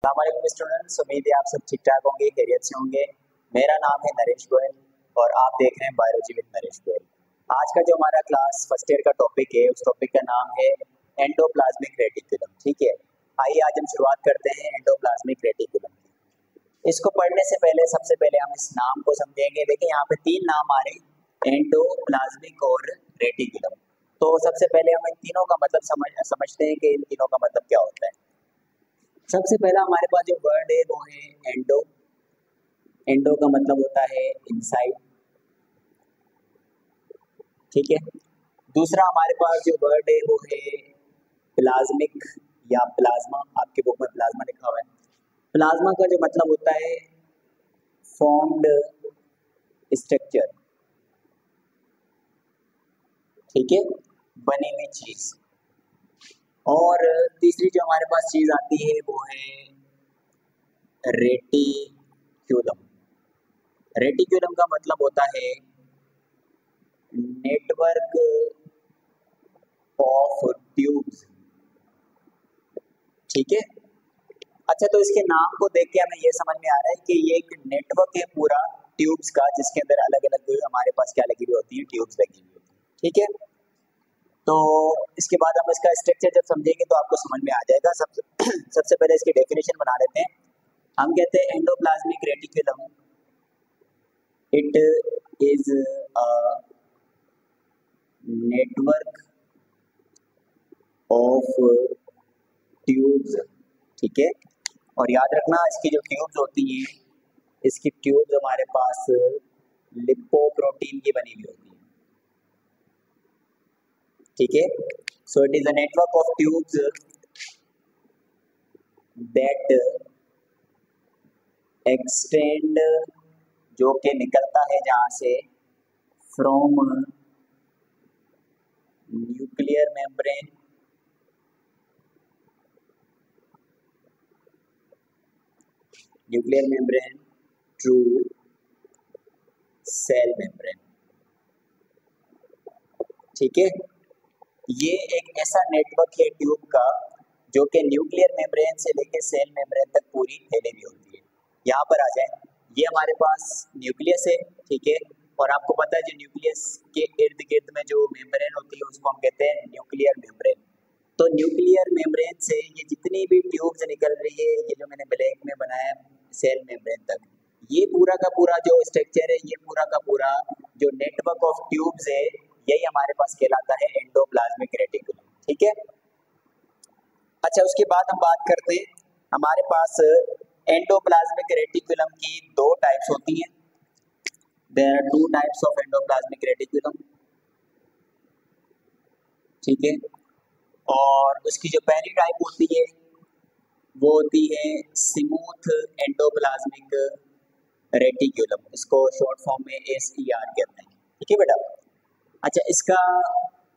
अस्सलाम स्टूडेंट्स, उम्मीद है आप सब ठीक ठाक होंगे, खैरियत से होंगे। मेरा नाम है नरेश गोयल और आप देख रहे हैं बायोलॉजी विद नरेश गोयल। आज का जो हमारा क्लास फर्स्ट ईयर का टॉपिक है, उस टॉपिक का नाम है एंडोप्लाज्मिक रेटिकुलम। ठीक है, आइए आज हम शुरुआत करते हैं एंडोप्लाज्मिक रेटिकुलम की। इसको पढ़ने से पहले सबसे पहले हम इस नाम को समझेंगे। देखिए यहाँ पे तीन नाम आ रहे हैं, एंडोप्लाज्मिक और रेटिकुलम। तो सबसे पहले हम इन तीनों का मतलब समझते हैं कि इन तीनों का मतलब क्या होता है। सबसे पहला हमारे पास जो वर्ड है वो है एंडो। एंडो का मतलब होता है इनसाइड। ठीक है। दूसरा हमारे पास जो वर्ड है वो है प्लाज्मिक या प्लाज्मा। आपके बुक में प्लाज्मा लिखा हुआ है। प्लाज्मा का जो मतलब होता है फॉर्म्ड स्ट्रक्चर। ठीक है, बनी हुई चीज। और तीसरी जो हमारे पास चीज आती है वो है रेटिक्यूलम। रेटिक्यूलम का मतलब होता है नेटवर्क ऑफ ट्यूब्स। ठीक है। अच्छा, तो इसके नाम को देख के हमें ये समझ में आ रहा है कि ये एक नेटवर्क है पूरा ट्यूब्स का, जिसके अंदर अलग अलग हमारे पास क्या लगी हुई होती है, ट्यूब्स लगी हुई होती है। ठीक है। तो इसके बाद हम इसका स्ट्रक्चर जब समझेंगे तो आपको समझ में आ जाएगा। सबसे पहले इसकी डेफिनेशन बना लेते हैं। हम कहते हैं endoplasmic reticulum it is a network of tubes. ठीक है। और याद रखना, इसकी जो ट्यूब्स होती हैं, इसकी ट्यूब्स हमारे पास लिपोप्रोटीन की बनी हुई होती है। ठीक है। So it is a network of tubes that extend, जो कि निकलता है जहां से, from nuclear membrane to cell membrane. ठीक है। ये एक ऐसा नेटवर्क है ट्यूब का जो कि न्यूक्लियर मेम्ब्रेन से लेकर सेल मेम्ब्रेन तक पूरी फैली हुई होती है। यहाँ पर आ जाए, ये हमारे पास न्यूक्लियस है। ठीक है। और आपको पता है जो न्यूक्लियस के इर्द गिर्द में जो मेम्ब्रेन होती है उसको हम कहते हैं न्यूक्लियर मेम्ब्रेन। तो न्यूक्लियर मेम्ब्रेन से ये जितनी भी ट्यूब्स निकल रही है, ये जो मैंने ब्लैक में बनाया सेल मेम्ब्रेन तक, ये पूरा का पूरा जो स्ट्रक्चर है, ये पूरा का पूरा जो नेटवर्क ऑफ ट्यूब्स है, यही हमारे पास कहलाता है एंडोप्लाज्मिक रेटिकुलम। ठीक है। अच्छा, उसके बाद हम बात करते हैं, हमारे पास एंडोप्लाज्मिक रेटिकुलम की दो टाइप्स होती हैं। There are two types of endoplasmic reticulum. ठीक है। और उसकी जो पहली टाइप होती है वो होती है स्मूथ एंडोप्लाज्मिक रेटिकुलम। इसको शॉर्ट फॉर्म में SER कहते हैं। ठीक है बेटा। अच्छा, इसका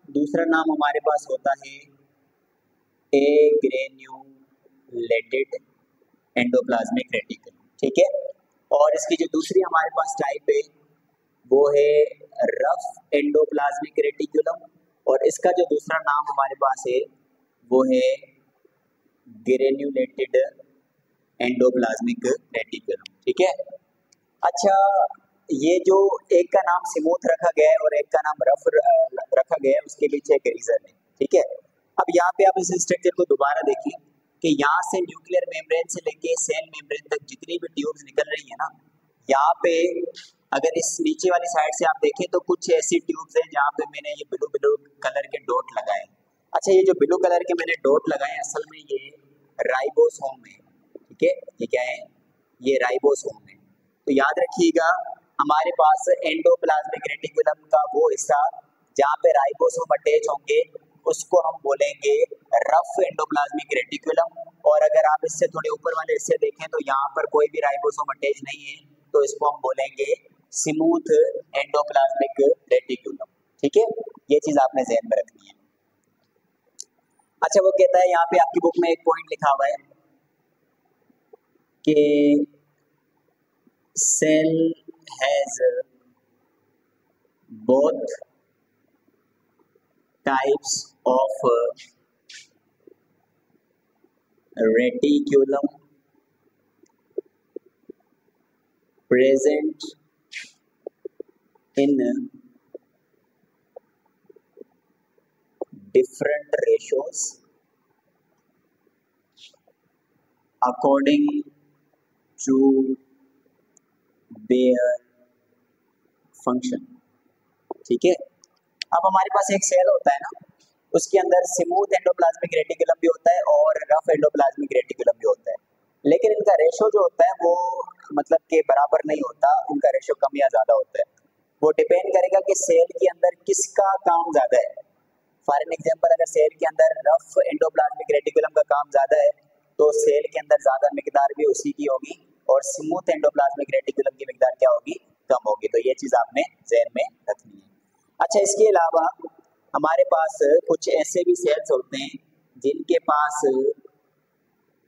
दूसरा नाम हमारे पास होता है ग्रेन्यूलेटेड एंडोप्लाज्मिक रेटिकुलम। ठीक है। और इसकी जो दूसरी हमारे पास टाइप है वो है रफ एंडोप्लाज्मिक रेटिकुलम। और इसका जो दूसरा नाम हमारे पास है वो है ग्रेन्यूलेटेड एंडोप्लाज्मिक रेटिकुलम। ठीक है। अच्छा, ये जो एक का नाम स्मूथ रखा गया है और एक का नाम रफ रखा गया है, उसके पीछे एक रीजन है। ठीक है। अब यहाँ पे आप इस स्ट्रक्चर को दोबारा देखिए कि यहाँ से न्यूक्लियर मेम्ब्रेन से लेके सेल मेम्ब्रेन तक जितनी भी ट्यूब्स निकल रही है ना, यहाँ पे अगर इस नीचे वाली साइड से आप देखें तो कुछ ऐसी ट्यूब्स हैं जहाँ पे मैंने ये ब्लू ब्लू कलर के डॉट लगाए। अच्छा, ये जो ब्लू कलर के मैंने डॉट लगाए असल में ये राइबोसोम है। ठीक है। ये क्या है? ये राइबोसोम है। तो याद रखिएगा, हमारे पास एंडोप्लाज्मिक रेटिकुलम का वो हिस्सा जहाँ पे राइबोसोम अटैच होंगे उसको हम बोलेंगे रफ एंडोप्लाज्मिक रेटिकुलम। और अगर आप इससे थोड़े ऊपर वाले हिस्से देखें तो यहाँ पर कोई भी राइबोसोम अटैच नहीं है, तो इसको हम बोलेंगे स्मूथ एंडोप्लाज्मिक रेटिकुलम। ठीक है। ये चीज आपने ध्यान में रखनी है। अच्छा, वो कहता है यहाँ पे आपकी बुक में एक पॉइंट लिखा हुआ है कि cell has both types of reticulum present in different ratios according to their function। ठीक है, अब हमारे पास एक सेल होता है ना, उसके अंदर स्मूथ एंडोप्लाज्मिक रेटिकुलम भी होता है और रफ एंडोप्लाज्मिक रेटिकुलम भी होता है, लेकिन इनका रेशो जो होता है वो मतलब के बराबर नहीं होता, उनका रेशो कम या ज़्यादा होता है। वो डिपेंड करेगा कि सेल के अंदर किसका काम ज़्यादा है। फॉर एन एग्जाम्पल, अगर सेल के अंदर रफ एंडोप्लाज्मिक रेटिकुलम का काम ज़्यादा है तो सेल के अंदर ज़्यादा मिकदार भी उसी की होगी, और स्मूथ एंडोप्लाज्मिक रेटिकुलम की मिकदार क्या होगी, कम होगी। तो ये चीज़ आपने ज़हन में रखनी है। अच्छा, इसके अलावा हमारे पास कुछ ऐसे भी सेल्स होते हैं जिनके पास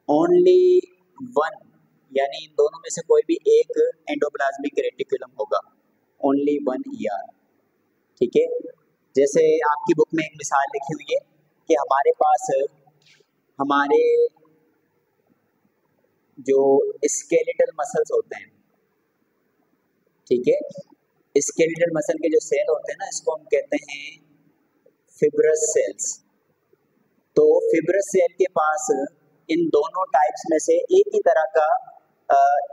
ओनली वन, यानी इन दोनों में से कोई भी एक एंडोप्लाज्मिक रेटिकुलम होगा, ओनली वन ईआर। ठीक है, जैसे आपकी बुक में एक मिसाल लिखी हुई है कि हमारे पास हमारे जो स्केलेटल मसल्स होते हैं, ठीक है, स्केलेटल मसल के जो सेल होते हैं ना, इसको हम कहते हैं फिब्रस सेल्स। तो फिब्रस सेल के पास इन दोनों टाइप्स में से एक ही तरह का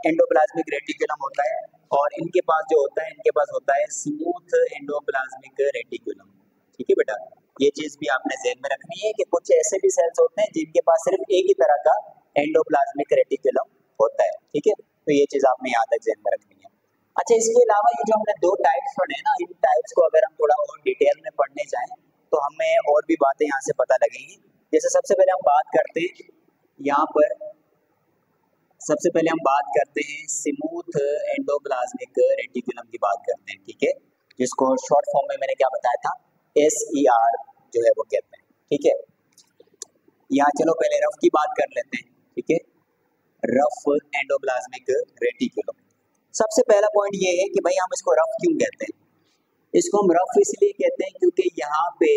एंडोप्लाज्मिक रेटिकुलम होता है, और इनके पास जो होता है, इनके पास होता है स्मूथ एंडोप्लाज्मिक रेटिकुलम। ठीक है बेटा, ये चीज़ भी आपने ज़हन में रखनी है कि कुछ ऐसे भी सेल्स होते हैं जिनके पास सिर्फ एक ही तरह का एंडोप्लाज्मिक रेटिकुलम होता है। ठीक है, तो ये चीज़ आपने याद ज़हन में रखनी है। अच्छा, इसके अलावा ये जो हमने दो टाइप्स पढ़े ना, इन टाइप्स को अगर हम थोड़ा और डिटेल में पढ़ने जाएं तो हमें और भी बातें यहाँ से पता लगेंगी। जैसे सबसे पहले हम बात करते हैं यहाँ पर, सबसे पहले हम बात करते हैं स्मूथ एंडोप्लाज्मिक रेटिकुलम की बात करते हैं। ठीक है, जिसको शॉर्ट फॉर्म में मैंने क्या बताया था, SER जो है वो कहते हैं। ठीक है, यहाँ चलो पहले रफ की बात कर लेते हैं। ठीक है, रफ एंडोप्लाज्मिक रेटिकुलम। सबसे पहला पॉइंट ये है कि भाई हम इसको रफ क्यों कहते हैं। इसको हम रफ इसलिए कहते हैं क्योंकि यहाँ पे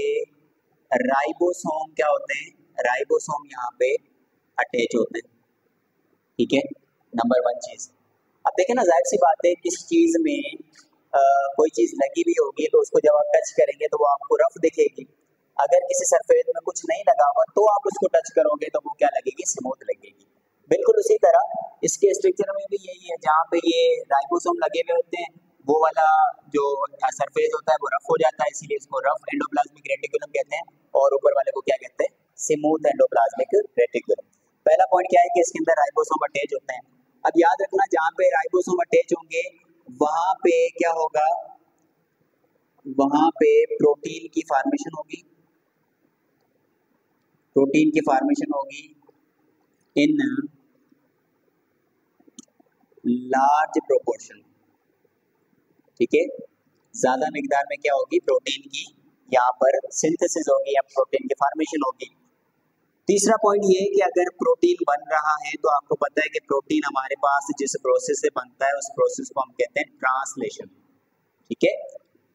राइबोसोम क्या होते हैं, राइबोसोम यहाँ पे अटैच होते हैं। ठीक है, नंबर वन चीज। अब देखें ना, जाहिर सी बात है, किस चीज में कोई चीज लगी हुई होगी तो उसको जब आप टच करेंगे तो वो आपको रफ दिखेगी। अगर किसी सरफेस में कुछ नहीं लगा हुआ तो आप उसको टच करोगे तो वो क्या लगेगी, स्मूथ लगेगी। बिल्कुल उसी तरह इसके स्ट्रक्चर में भी यही है, जहाँ पे ये राइबोसोम लगे हुए होते हैं वो वाला जो सरफेस होता है वो रफ हो जाता है, इसीलिए इसको रफ एंडोप्लाज्मिक रेटिकुलम कहते हैं, और ऊपर वाले को क्या कहते हैं, स्मूथ एंडोप्लाज्मिक रेटिकुलम। पहला पॉइंट क्या है कि इसके अंदर राइबोसोम अटैच होते हैं। अब याद रखना, जहाँ पे राइबोसोम अटैच होंगे वहां पे क्या होगा, वहां पे प्रोटीन की फॉर्मेशन होगी, प्रोटीन की फॉर्मेशन होगी इन लार्ज प्रोपोर्शन। ठीक है, ज्यादा मिकदार में क्या होगी, प्रोटीन की यहाँ पर सिंथेसिस होगी या प्रोटीन की फॉर्मेशन होगी। तीसरा पॉइंट ये है कि अगर प्रोटीन बन रहा है तो आपको पता है कि प्रोटीन हमारे पास जिस प्रोसेस से बनता है उस प्रोसेस को हम कहते हैं ट्रांसलेशन। ठीक है,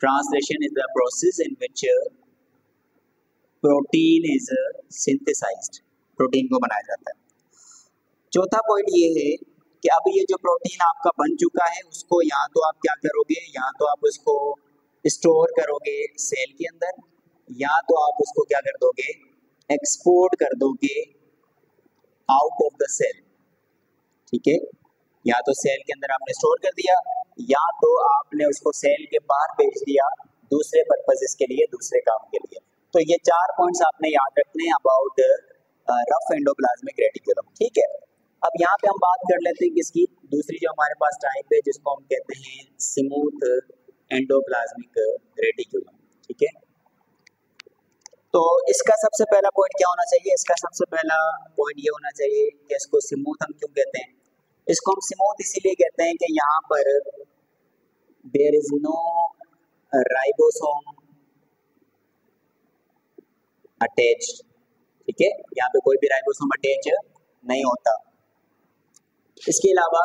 translation is the process in which protein is synthesised, protein को बनाया जाता है। चौथा पॉइंट ये है कि अब ये जो प्रोटीन आपका बन चुका है उसको या तो आप क्या करोगे, या तो आप उसको स्टोर करोगे सेल के अंदर, या तो आप उसको क्या कर दोगे, एक्सपोर्ट कर दोगे आउट ऑफ द सेल। ठीक है, या तो सेल के अंदर आपने स्टोर कर दिया, या तो आपने उसको सेल के बाहर भेज दिया दूसरे पर्पसेस के लिए, दूसरे काम के लिए। तो ये चार पॉइंट्स आपने याद रखने हैं अबाउट रफ एंडोप्लाज्मिक रेटिकुलम। ठीक है, अब यहाँ पे हम बात कर लेते हैं किसकी, दूसरी जो हमारे पास टाइप है जिसको हम कहते हैं स्मूथ एंडोप्लाज्मिक रेटिकुलम। ठीक है, तो इसका सबसे पहला पॉइंट क्या होना चाहिए, इसका सबसे पहला पॉइंट ये होना चाहिए कि इसको स्मूथ हम क्यों कहते हैं। इसको हम स्मूथ इसीलिए कहते हैं कि यहाँ पर there is no ribosome attach. ठीक है, यहाँ पे कोई भी राइबोसोम अटैच नहीं होता। इसके अलावा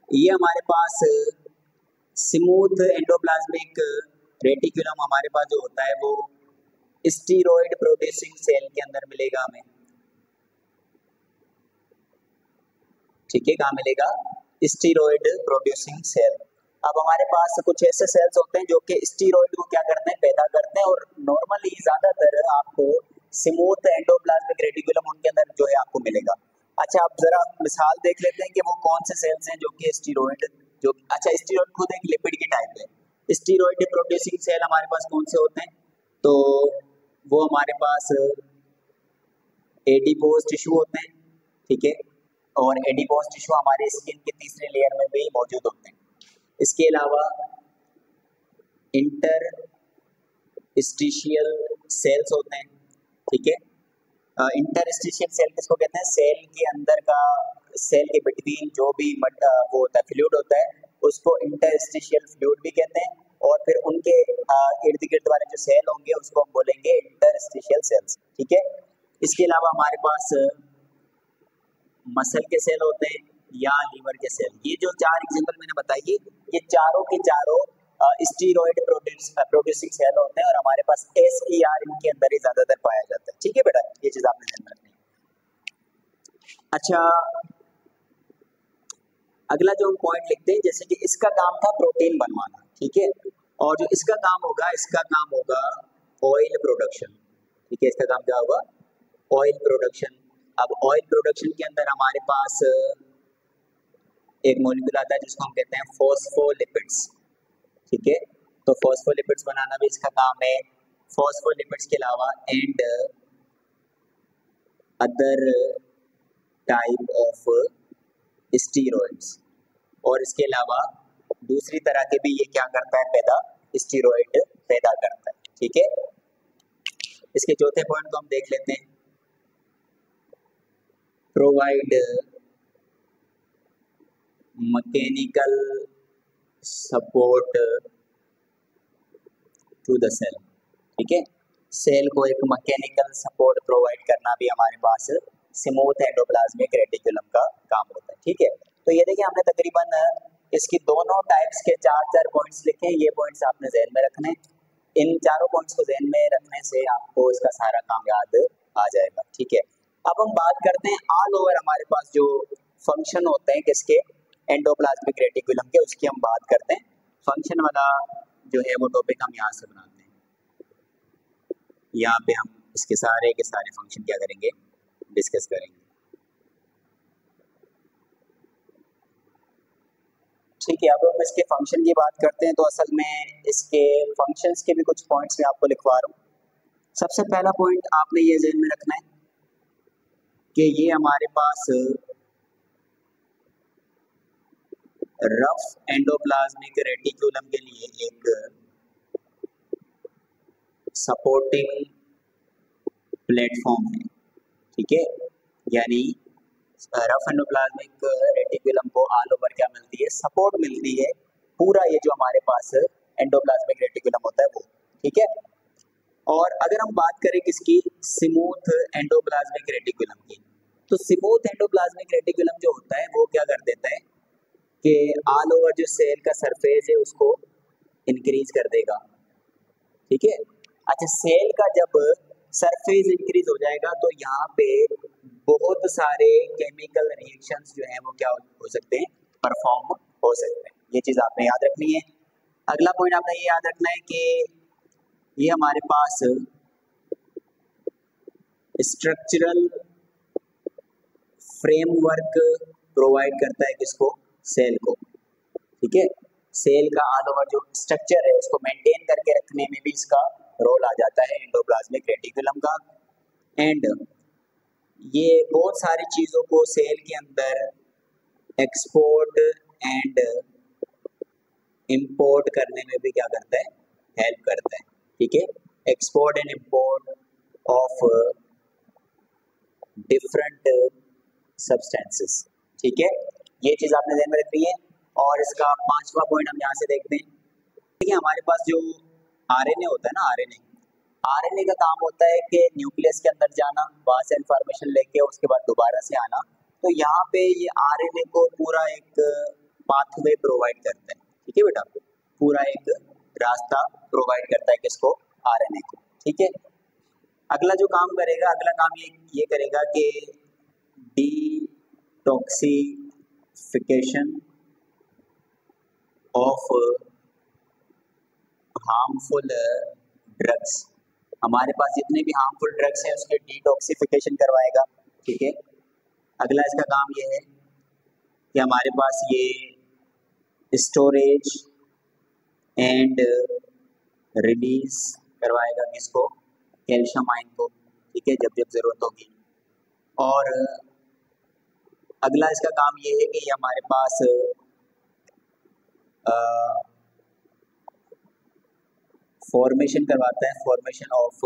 ये हमारे पास स्मूथ एंडोप्लाज्मिक रेटिकुलम हमारे पास जो होता है वो स्टीरॉयड प्रोड्यूसिंग सेल के अंदर मिलेगा हमें। ठीक है, कहाँ मिलेगा, स्टीरॉयड प्रोड्यूसिंग सेल। अब हमारे पास कुछ ऐसे सेल्स होते हैं जो कि स्टीरॉयड को क्या करते हैं, पैदा करते हैं, और नॉर्मली ज्यादातर आपको स्मूथ एंडोप्लाज्मिक रेटिकुलम उनके अंदर जो है आपको मिलेगा। अच्छा, अब जरा मिसाल देख लेते हैं कि वो कौन से सेल्स हैं जो कि स्टीरॉयड जो, अच्छा स्टीरॉयड खुद एक लिपिड की टाइप है। स्टीरॉयड प्रोड्यूसिंग सेल हमारे पास कौन से होते हैं, तो वो हमारे पास एडिपोज टिश्यू होते हैं, ठीक है, और एडिपोज टिश्यू हमारे स्किन के तीसरे लेयर में भी मौजूद होते हैं। इसके अलावा इंटरस्टिशियल सेल्स होते हैं, ठीक है। इंटरस्टिशियल सेल किसको कहते हैं, सेल के अंदर का, सेल के बिटवीन जो भी वो होता है फ्लूइड होता है उसको इंटरस्टिशियल फ्लूइड भी कहते हैं, और फिर उनके इर्द गिर्द वाले जो सेल होंगे उसको हम बोलेंगे इंटरस्टिशियल सेल्स, ठीक है। इसके अलावा हमारे पास मसल के सेल होते हैं या लीवर के सेल। ये जो चार एग्जांपल मैंने बताई ये चारों के चारों स्टीरॉयड प्रोड्यूसिंग सेल होते हैं, और हमारे पास SER इनके अंदर ही ज्यादातर पाया जाता है, ठीक है बेटा, ये चीज आपने ध्यान रखनी है। अच्छा, अगला जो हम पॉइंट लिखते हैं, जैसे कि इसका काम था प्रोटीन बनवाना, ठीक है, और जो इसका काम होगा ऑयल प्रोडक्शन, ठीक है, इसका काम क्या होगा, ऑयल प्रोडक्शन। अब ऑयल प्रोडक्शन के अंदर हमारे पास एक मॉलिक्यूल आता है जिसको हम कहते हैं फॉस्फोलिपिड्स, ठीक है, तो फॉस्फोलिपिड्स बनाना भी इसका काम है। फॉस्फोलिपिड्स के अलावा and other type of steroids, और इसके अलावा दूसरी तरह के भी ये क्या करता है, पैदा स्टीरॉइड पैदा करता है, ठीक है। इसके चौथे पॉइंट को हम देख लेते हैं, provide mechanical support to the cell, ठीक है, सेल को एक मैकेनिकल सपोर्ट प्रोवाइड करना भी हमारे पास स्मूथ एंडोप्लाज्मिक रेटिकुलम का काम होता है, ठीक है। तो ये देखिए हमने तकरीबन इसकी दोनों टाइप्स के चार पॉइंट्स लिखे, ये पॉइंट्स आपने ध्यान में रखने। इन चारों पॉइंट्स को ध्यान में रखने से आपको इसका सारा काम याद आ जाएगा, ठीक है। अब हम बात करते हैं ऑल ओवर हमारे पास जो फंक्शन होते हैं किसके, एंडोप्लाज्मिक रेटिकुलम के, उसकी हम बात करते हैं। फंक्शन वाला जो है वो टॉपिक हम यहाँ से बनाते हैं, यहाँ पे हम इसके सारे के सारे फंक्शन क्या करेंगे, डिस्कस करेंगे, ठीक है। अब हम इसके फंक्शन की बात करते हैं, तो असल में इसके फंक्शंस के भी कुछ पॉइंट्स मैं आपको लिखवा रहा हूँ। सबसे पहला पॉइंट आपने ये ध्यान में रखना है कि ये हमारे पास रफ एंडोप्लाज्मिक रेटिकुलम के लिए एक सपोर्टिंग प्लेटफॉर्म है, ठीक है, यानी रफ एंडोप्लाज्मिक रेटिकुलम को ऑल ओवर क्या मिलती है, सपोर्ट मिलती है, पूरा ये जो हमारे पास एंडोप्लाज्मिक रेटिकुलम होता है वो, ठीक है। और अगर हम बात करें किसकी, स्मूथ एंडोप्लाज्मिक रेटिकुलम की, तो स्मूथ एंडोप्लाज्मिक रेटिकुलम जो होता है वो क्या कर देता है कि ऑल ओवर जो सेल का सरफेस है उसको इंक्रीज कर देगा, ठीक है। अच्छा, सेल का जब सरफेस इंक्रीज हो जाएगा तो यहाँ पे बहुत सारे केमिकल रिएक्शंस जो है वो क्या हो सकते हैं, परफॉर्म हो सकते हैं, ये चीज आपने याद रखनी है। अगला पॉइंट आपने ये याद रखना है कि ये हमारे पास स्ट्रक्चरल फ्रेमवर्क प्रोवाइड करता है किसको, सेल को, ठीक है। सेल का ऑल ओवर जो स्ट्रक्चर है उसको मेंटेन करके रखने में भी इसका रोल आ जाता है एंडोप्लाज्मिक रेटिकुलम का। एंड ये बहुत सारी चीज़ों को सेल के अंदर एक्सपोर्ट एंड इंपोर्ट करने में भी क्या करता है, हेल्प करता है, ठीक है। Export and import of different substances, ठीक है, ये चीज़ आपने ध्यान में रखनी है। और इसका पांचवा पॉइंट हम यहाँ से देखते हैं, देखिए हमारे पास जो आरएनए होता है ना, आरएनए का काम होता है कि न्यूक्लियस के अंदर जाना, वहां से इंफॉर्मेशन लेके उसके बाद दोबारा से आना। तो यहाँ पे ये आरएनए को पूरा एक पाथवे प्रोवाइड करता है, ठीक है बेटा, पूरा एक रास्ता प्रोवाइड करता है किसको, आरएनए को, ठीक है। अगला जो काम करेगा, अगला काम ये करेगा कि डिटॉक्सिफिकेशन ऑफ हार्मफुल ड्रग्स। हमारे पास जितने भी हार्मफुल ड्रग्स हैं उसके डिटॉक्सिफिकेशन करवाएगा। ठीक है, अगला इसका काम ये है कि हमारे पास ये स्टोरेज एंड रिलीज करवाएगा किसको, कैल्शियम आयन को। ठीक है, जब जब जरूरत होगी। और अगला इसका काम ये है कि ये हमारे पास फॉर्मेशन करवाता है, formation of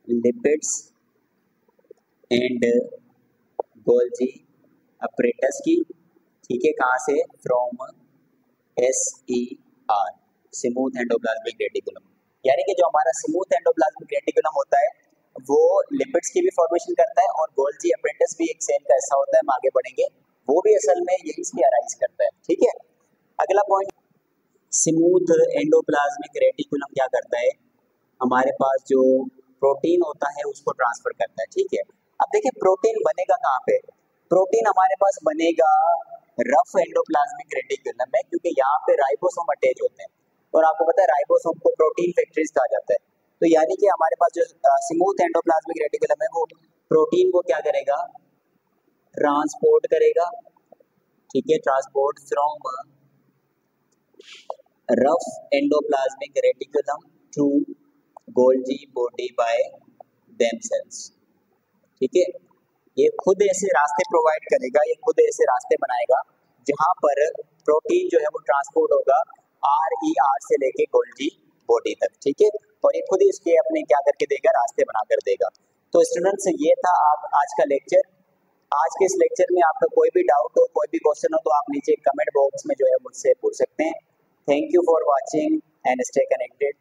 lipids and Golgi apparatus की। ठीक है, कहाँ से, from SER, smooth endoplasmic reticulum. यानी कि जो हमारा स्मूथ एंडोप्लाज्मिक रेटिकुलम होता है वो लिपिड्स की भी फॉर्मेशन करता है और गोल्जी अपरेटस भी एक सेल का हिस्सा होता है, हम आगे बढ़ेंगे, वो भी असल में यही से अराइज करता है। ठीक है, अगला पॉइंट, स्मूथ एंडोप्लाज्मिक रेटिकुलम क्या करता है, हमारे पास जो प्रोटीन होता है उसको ट्रांसफर करता है। ठीक है, अब देखिए प्रोटीन बनेगा कहाँ पे, प्रोटीन हमारे पास बनेगा रफ एंडोप्लाज्मिक रेटिकुलम में, क्योंकि यहाँ पे राइबोसोम अटैच होते हैं और आपको पता है राइबोसोम को प्रोटीन फैक्ट्रीज कहा जाता है। तो यानी कि हमारे पास जो स्मूथ एंडोप्लाज्मिक रेटिकुलम है वो प्रोटीन को क्या करेगा, ट्रांसपोर्ट करेगा। ठीक है, transport from rough endoplasmic reticulum to Golgi body by themselves. ठीक है, ये खुद ऐसे रास्ते प्रोवाइड करेगा, ये खुद ऐसे रास्ते बनाएगा जहां पर प्रोटीन जो है वो ट्रांसपोर्ट होगा RER से लेके गोल्जी बॉडी तक। ठीक है, और ये खुद ही इसके अपने क्या करके देगा, रास्ते बना कर देगा। तो स्टूडेंट्स ये था आप आज का लेक्चर। आज के इस लेक्चर में आपका कोई भी डाउट हो, कोई भी क्वेश्चन हो तो आप नीचे कमेंट बॉक्स में जो है मुझसे पूछ सकते हैं। Thank you for watching and stay connected.